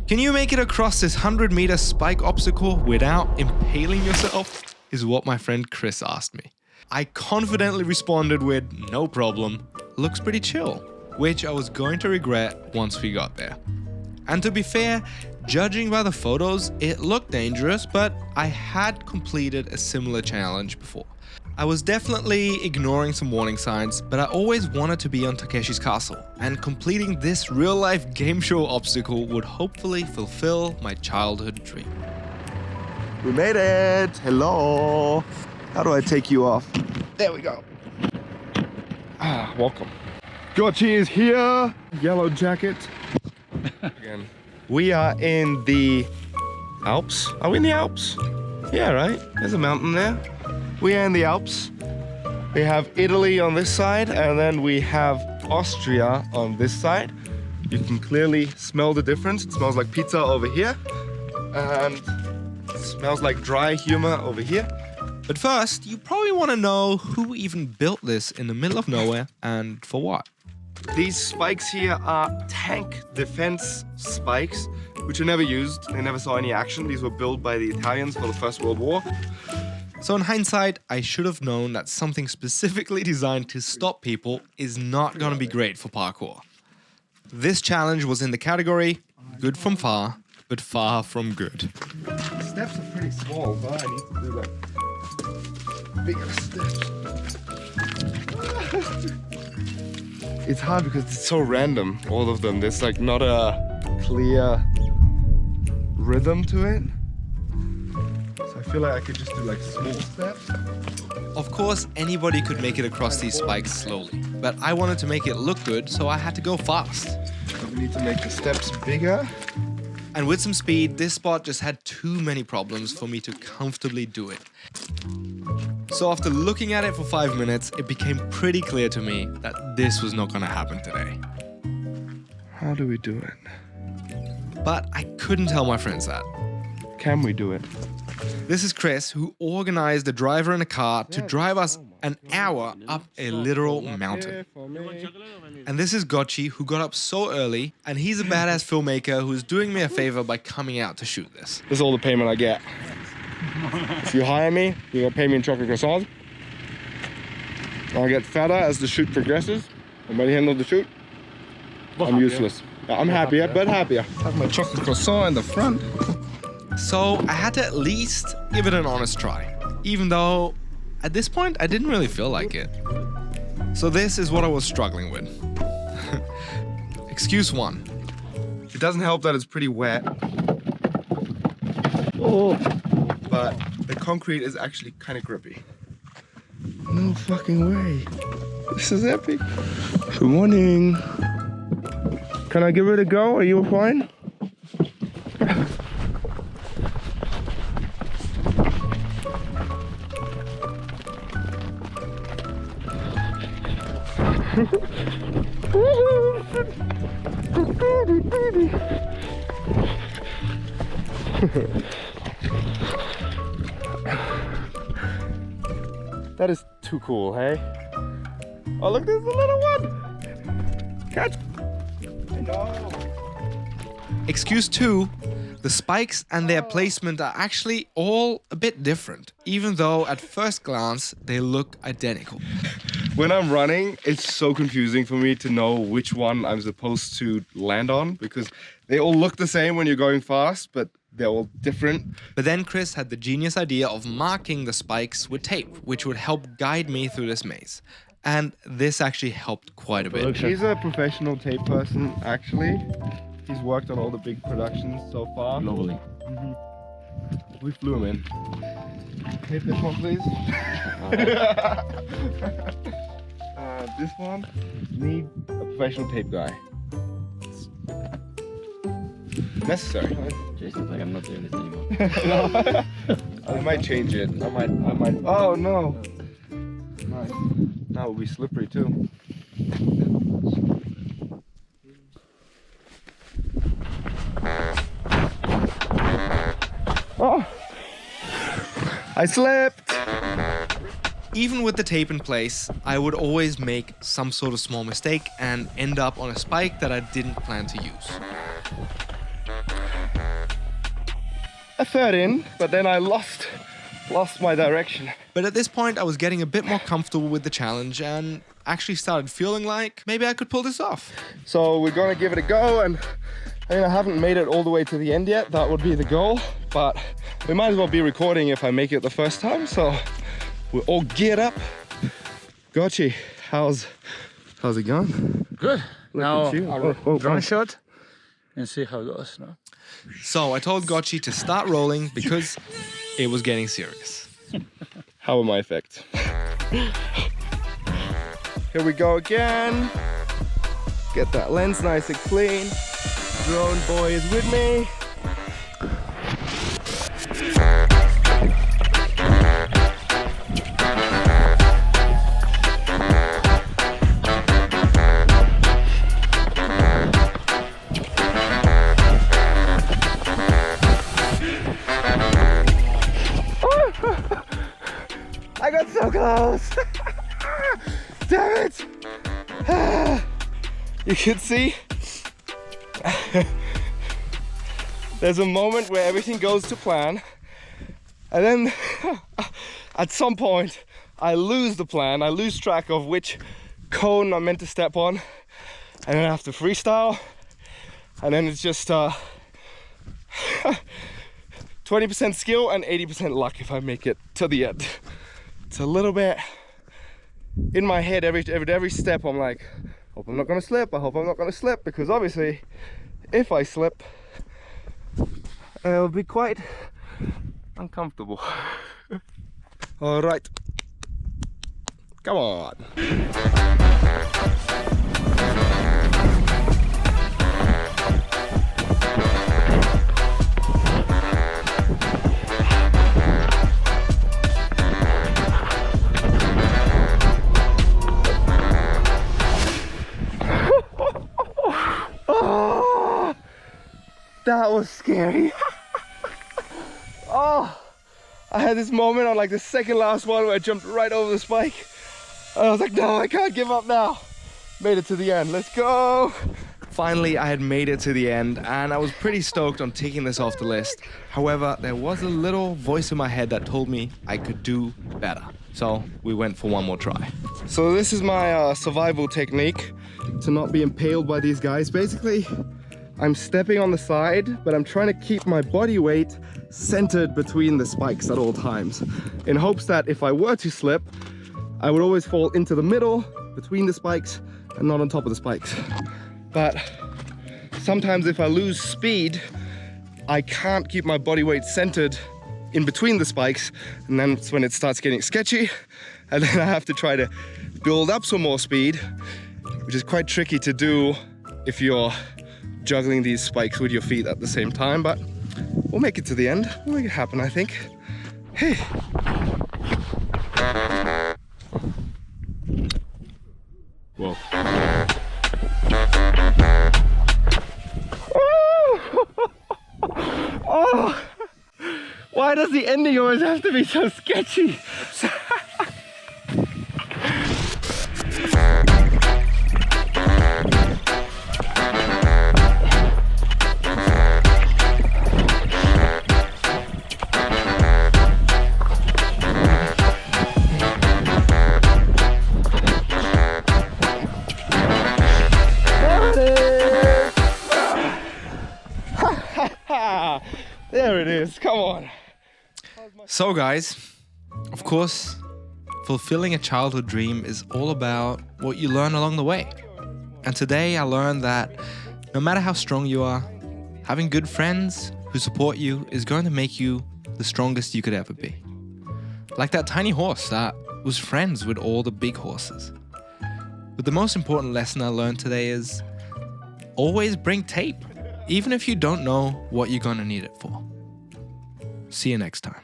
Can you make it across this 100-meter spike obstacle without impaling yourself? Is what my friend Chris asked me. I confidently responded with, no problem, looks pretty chill, which I was going to regret once we got there. And to be fair, judging by the photos, it looked dangerous, but I had completed a similar challenge before. I was definitely ignoring some warning signs, but I always wanted to be on Takeshi's castle, and completing this real-life game show obstacle would hopefully fulfill my childhood dream. We made it! Hello! How do I take you off? There we go. Welcome. Gochi is here! Yellow jacket. Again. We are in the Alps. Are we in the Alps? Yeah, right? There's a mountain there. We are in the Alps. We have Italy on this side, and then we have Austria on this side. You can clearly smell the difference. It smells like pizza over here, and it smells like dry humor over here. But first, you probably want to know who even built this in the middle of nowhere and for what. These spikes here are tank defense spikes, which are never used. They never saw any action. These were built by the Italians for the First World War. So in hindsight, I should have known that something specifically designed to stop people is not going to be great for parkour. This challenge was in the category good from far, but far from good. The steps are pretty small, but I need to do like bigger steps. It's hard because it's so random, all of them. There's like not a clear rhythm to it. So I feel like I could just do like small steps. Of course, anybody could make it across these spikes slowly, but I wanted to make it look good, so I had to go fast. So we need to make the steps bigger. And with some speed, this spot just had too many problems for me to comfortably do it. So after looking at it for 5 minutes, it became pretty clear to me that this was not gonna happen today. How do we do it? But I couldn't tell my friends that. Can we do it? This is Chris, who organized a driver in a car to drive us an hour up a literal mountain. And this is Gochi, who got up so early, and he's a badass filmmaker who's doing me a favor by coming out to shoot this. This is all the payment I get. If you hire me, you're gonna pay me in chocolate croissants. I'll get fatter as the shoot progresses. Everybody handle the shoot? I'm useless. I'm happier, but happier. Have my chocolate croissant in the front. So I had to at least give it an honest try, even though at this point I didn't really feel like it. So this is what I was struggling with. Excuse one. It doesn't help that it's pretty wet. Oh. But the concrete is actually kind of grippy. No fucking way. This is epic. Good morning. Can I give it a go? Are you fine? That is too cool, hey? Oh, look, there's a little one! Catch! I know! Excuse two, the spikes and their placement are actually all a bit different, even though at first glance they look identical. When I'm running, it's so confusing for me to know which one I'm supposed to land on, because they all look the same when you're going fast, but they're all different. But then Chris had the genius idea of marking the spikes with tape, which would help guide me through this maze. And this actually helped quite a bit. He's a professional tape person, actually. He's worked on all the big productions so far. Globally. We flew him in. Hit this one, please. This one, need a professional tape guy. Necessary. Jason's like, I'm not doing this anymore. No. I might change it. I might. Oh no. Nice. Now it'll be slippery too. Oh! I slipped! Even with the tape in place, I would always make some sort of small mistake and end up on a spike that I didn't plan to use. a third in, but then I lost my direction. But at this point, I was getting a bit more comfortable with the challenge and actually started feeling like maybe I could pull this off. So we're gonna give it a go, and I mean, I haven't made it all the way to the end yet. That would be the goal, but we might as well be recording if I make it the first time. So we're all geared up. Gochi, how's it going? Good. Now Oh, drone shot and see how it goes. No? So I told Gochi to start rolling because it was getting serious. How are my effects? Here we go again. Get that lens nice and clean. Drone boy is with me. I got so close. Damn it. You can see there's a moment where everything goes to plan, and then at some point I lose the plan. I lose track of which cone I'm meant to step on, and then I have to freestyle, and then it's just 20% skill and 80% luck if I make it to the end. It's a little bit in my head every step. I'm like, hope I'm not gonna slip, I hope I'm not gonna slip, because obviously if I slip it'll be quite uncomfortable. All right, come on. That was scary. Oh, I had this moment on like the second last one where I jumped right over the spike. And I was like, no, I can't give up now. Made it to the end, let's go. Finally, I had made it to the end and I was pretty stoked on taking this off the list. However, there was a little voice in my head that told me I could do better. So we went for one more try. So this is my survival technique to not be impaled by these guys. Basically, I'm stepping on the side, but I'm trying to keep my body weight centered between the spikes at all times, in hopes that if I were to slip, I would always fall into the middle between the spikes and not on top of the spikes. But sometimes if I lose speed, I can't keep my body weight centered in between the spikes, and then it's when it starts getting sketchy, and then I have to try to build up some more speed, which is quite tricky to do if you're juggling these spikes with your feet at the same time, but we'll make it to the end. We'll make it happen, I think. Hey. Whoa. Oh! Why does the ending always have to be so sketchy? There it is, come on. So guys, of course, fulfilling a childhood dream is all about what you learn along the way. And today I learned that no matter how strong you are, having good friends who support you is going to make you the strongest you could ever be. Like that tiny horse that was friends with all the big horses. But the most important lesson I learned today is always bring tape, even if you don't know what you're going to need it for. See you next time.